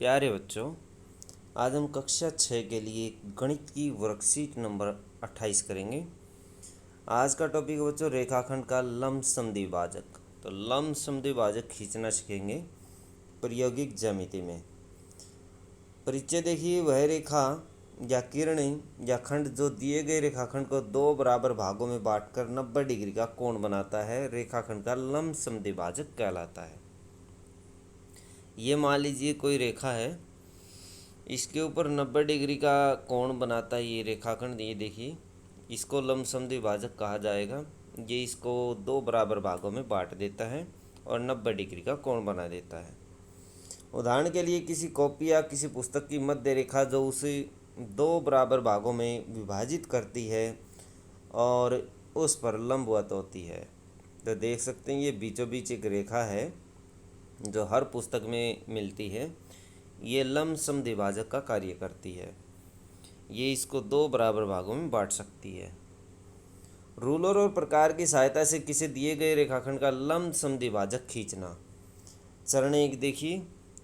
प्यारे बच्चों, आज हम कक्षा 6 के लिए गणित की वर्कशीट नंबर 28 करेंगे। आज का टॉपिक है बच्चों रेखाखंड का लंबसम द्विभाजक। तो लंबसम द्विभाजक खींचना सीखेंगे प्रायोगिक ज्यामिति में। परिचय देखिए, वह रेखा या किरणें या खंड जो दिए गए रेखाखंड को दो बराबर भागों में बांटकर 90 डिग्री का कोण बनाता है, रेखाखंड का लंबसम द्विभाजक कहलाता है। ये मान लीजिए कोई रेखा है, इसके ऊपर 90 डिग्री का कोण बनाता है ये रेखाखंड। ये देखिए, इसको लंबसम द्विभाजक कहा जाएगा। ये इसको दो बराबर भागों में बांट देता है और 90 डिग्री का कोण बना देता है। उदाहरण के लिए किसी कॉपी या किसी पुस्तक की मध्य रेखा जो उसे दो बराबर भागों में विभाजित करती है और उस पर लंबवत होती है। तो देख सकते हैं ये बीचों बीच एक रेखा है जो हर पुस्तक में मिलती है। ये लंबसम द्विभाजक का कार्य करती है। ये इसको दो बराबर भागों में बांट सकती है। रूलर और प्रकार की सहायता से किसी दिए गए रेखाखंड का लंबसम द्विभाजक खींचना। चरण 1 देखिए,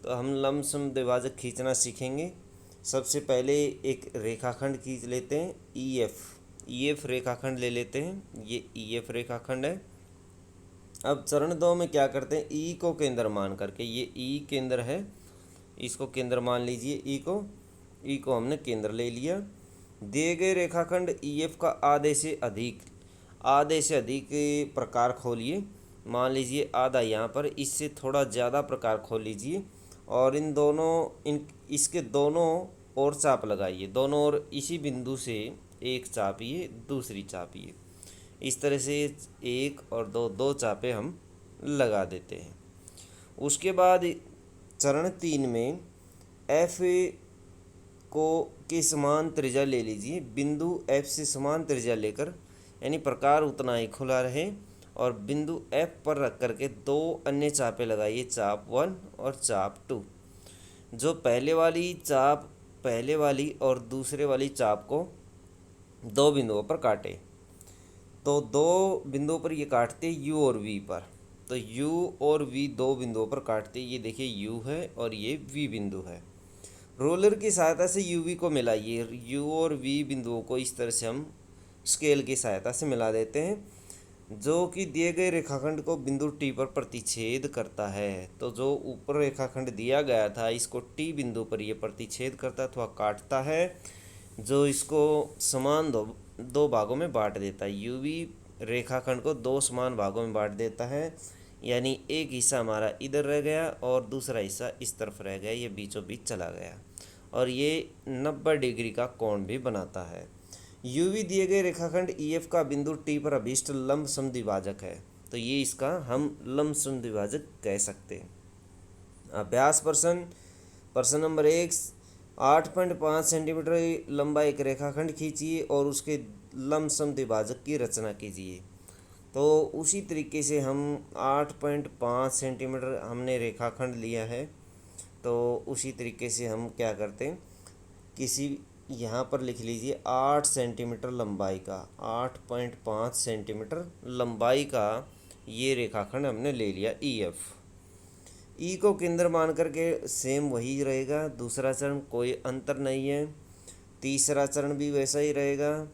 तो हम लंबसम द्विभाजक खींचना सीखेंगे। सबसे पहले एक रेखाखंड खींच लेते हैं, EF रेखाखंड ले लेते हैं। ये EF रेखाखंड है। अब चरण 2 में क्या करते हैं, E को केंद्र मान करके, ये E केंद्र है, इसको केंद्र मान लीजिए। ई को हमने केंद्र ले लिया। दिए गए रेखाखंड EF का आधे से अधिक प्रकार खोलिए। मान लीजिए आधा यहाँ पर, इससे थोड़ा ज़्यादा प्रकार खोल लीजिए और इसके दोनों ओर चाप लगाइए। दोनों ओर इसी बिंदु से एक चापिए, दूसरी चापिए। इस तरह से एक और दो चापे हम लगा देते हैं। उसके बाद चरण 3 में F के समान त्रिज्या ले लीजिए। बिंदु F से समान त्रिज्या लेकर, यानी प्रकार उतना ही खुला रहे, और बिंदु F पर रख करके दो अन्य चापे लगाइए, चाप 1 और चाप 2। जो पहले वाली और दूसरे वाली चाप को दो बिंदुओं पर काटे। तो दो बिंदुओं पर ये काटते U और V पर। तो U और V दो बिंदुओं पर काटते। ये देखिए U है और ये V बिंदु है। रोलर की सहायता से UV को मिलाइए। U और V बिंदुओं को इस तरह से हम स्केल की सहायता से मिला देते हैं, जो कि दिए गए रेखाखंड को बिंदु T पर प्रतिच्छेद करता है। तो जो ऊपर रेखाखंड दिया गया था, इसको T बिंदु पर ये प्रतिच्छेद करता है अथवा काटता है, जो इसको समान दो भागों में बांट देता है। UV रेखाखंड को दो समान भागों में बांट देता है, यानी एक हिस्सा हमारा इधर रह गया और दूसरा हिस्सा इस तरफ रह गया, ये बीचों बीच चला गया, और ये 90 डिग्री का कोण भी बनाता है। UV दिए गए रेखाखंड EF का बिंदु T पर अभीष्ट लंबसम द्विभाजक है। तो ये इसका हम लंबसम द्विभाजक कह सकते हैं। अभ्यास प्रश्न नंबर 1, 8.5 सेंटीमीटर लंबा एक रेखाखंड खींचिए और उसके लंबसम द्विभाजक की रचना कीजिए। तो उसी तरीके से हम 8.5 सेंटीमीटर हमने रेखाखंड लिया है। तो उसी तरीके से हम क्या करते हैं, किसी यहाँ पर लिख लीजिए 8 सेंटीमीटर लंबाई का, 8.5 सेंटीमीटर लंबाई का ये रेखाखंड हमने ले लिया EF। E को केंद्र मान करके सेम वही रहेगा। दूसरा चरण कोई अंतर नहीं है। तीसरा चरण भी वैसा ही रहेगा।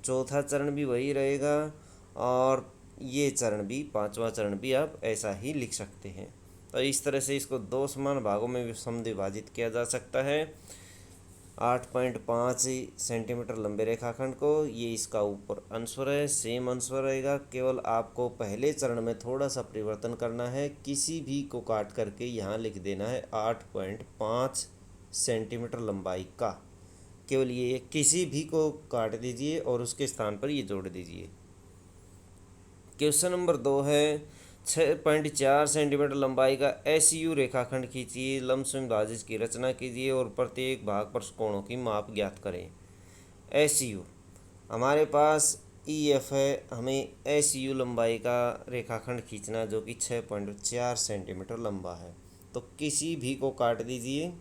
चौथा चरण भी वही रहेगा। और ये चरण भी, पांचवा चरण भी आप ऐसा ही लिख सकते हैं। तो इस तरह से इसको दो समान भागों में समद्विभाजित किया जा सकता है। 8.5 सेंटीमीटर लंबे रेखाखंड को, ये इसका ऊपर अंशवर है, सेम अंशवर रहेगा। केवल आपको पहले चरण में थोड़ा सा परिवर्तन करना है, किसी भी को काट करके यहाँ लिख देना है 8.5 सेंटीमीटर लंबाई का। केवल ये किसी भी को काट दीजिए और उसके स्थान पर ये जोड़ दीजिए। क्वेश्चन नंबर 2 है, 6.4 सेंटीमीटर लंबाई का SU रेखाखंड खींचिए, लंबसम द्विभाजक की रचना कीजिए और प्रत्येक भाग पर कोणों की माप ज्ञात करें। SU हमारे पास EF है, हमें SU लंबाई का रेखाखंड खींचना जो कि 6.4 सेंटीमीटर लंबा है। तो किसी भी को काट दीजिए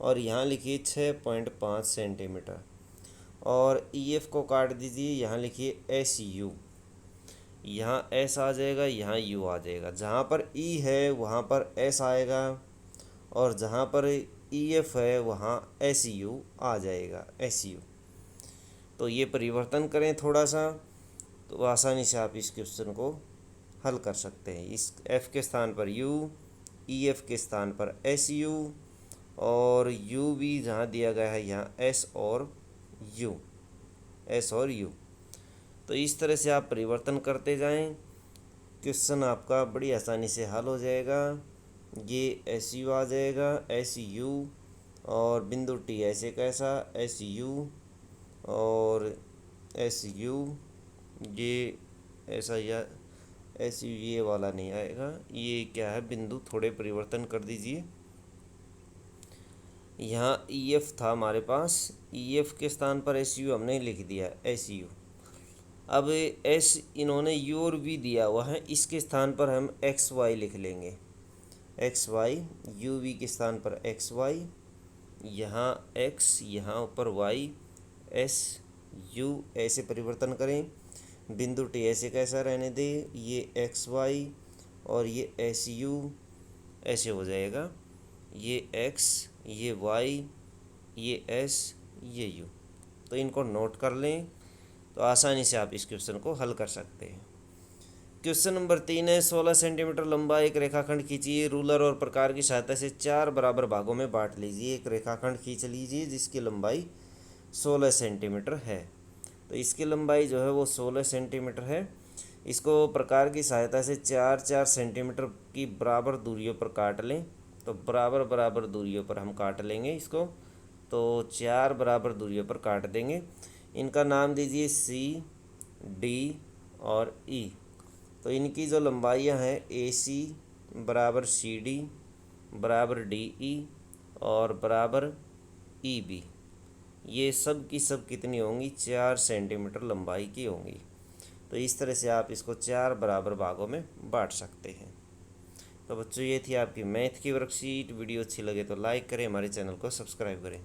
और यहाँ लिखिए 6.5 सेंटीमीटर, और EF को काट दीजिए, यहाँ लिखिए SU। यहाँ S आ जाएगा, यहाँ U आ जाएगा। जहाँ पर E है वहाँ पर S आएगा और जहाँ पर EF है वहाँ SU आ जाएगा, SU। तो ये परिवर्तन करें थोड़ा सा तो आसानी से आप इस क्वेश्चन को हल कर सकते हैं। इस F के स्थान पर U, EF के स्थान पर SU और U भी जहाँ दिया गया है यहाँ S और U। तो इस तरह से आप परिवर्तन करते जाएं, क्वेश्चन आपका बड़ी आसानी से हल हो जाएगा। ये SU आ जाएगा, SU और बिंदु T ऐसे कैसा SU और SU, ये ऐसा या SU ये वाला नहीं आएगा, ये क्या है बिंदु, थोड़े परिवर्तन कर दीजिए। यहाँ EF था हमारे पास, EF के स्थान पर SU हमने लिख दिया SU। अब S इन्होंने U और V दिया हुआ है, इसके स्थान पर हम XY लिख लेंगे, XY, UV के स्थान पर XY, यहाँ X यहाँ ऊपर Y, SU ऐसे परिवर्तन करें। बिंदु T ऐसे कैसा रहने दे, ये XY और ये SU ऐसे हो जाएगा, ये X ये Y ये S ये U। तो इनको नोट कर लें तो आसानी से आप इस क्वेश्चन को हल कर सकते हैं। क्वेश्चन नंबर 3 है, 16 सेंटीमीटर लंबा एक रेखाखंड खींचिए। रूलर और प्रकार की सहायता से 4 बराबर भागों में बांट लीजिए। एक रेखाखंड खींच लीजिए जिसकी लंबाई 16 सेंटीमीटर है। तो इसकी लंबाई जो है वो 16 सेंटीमीटर है। इसको प्रकार की सहायता से 4-4 सेंटीमीटर की बराबर दूरियों पर काट लें। तो बराबर दूरियों पर हम काट लेंगे इसको, तो 4 बराबर दूरियों पर काट देंगे। इनका नाम दीजिए C, D और E। तो इनकी जो लंबाइयाँ हैं AC बराबर CD बराबर DE और बराबर EB, ये सब की सब कितनी होंगी, 4 सेंटीमीटर लंबाई की होंगी। तो इस तरह से आप इसको 4 बराबर भागों में बांट सकते हैं। तो बच्चों ये थी आपकी मैथ की वर्कशीट। वीडियो अच्छी लगे तो लाइक करें, हमारे चैनल को सब्सक्राइब करें।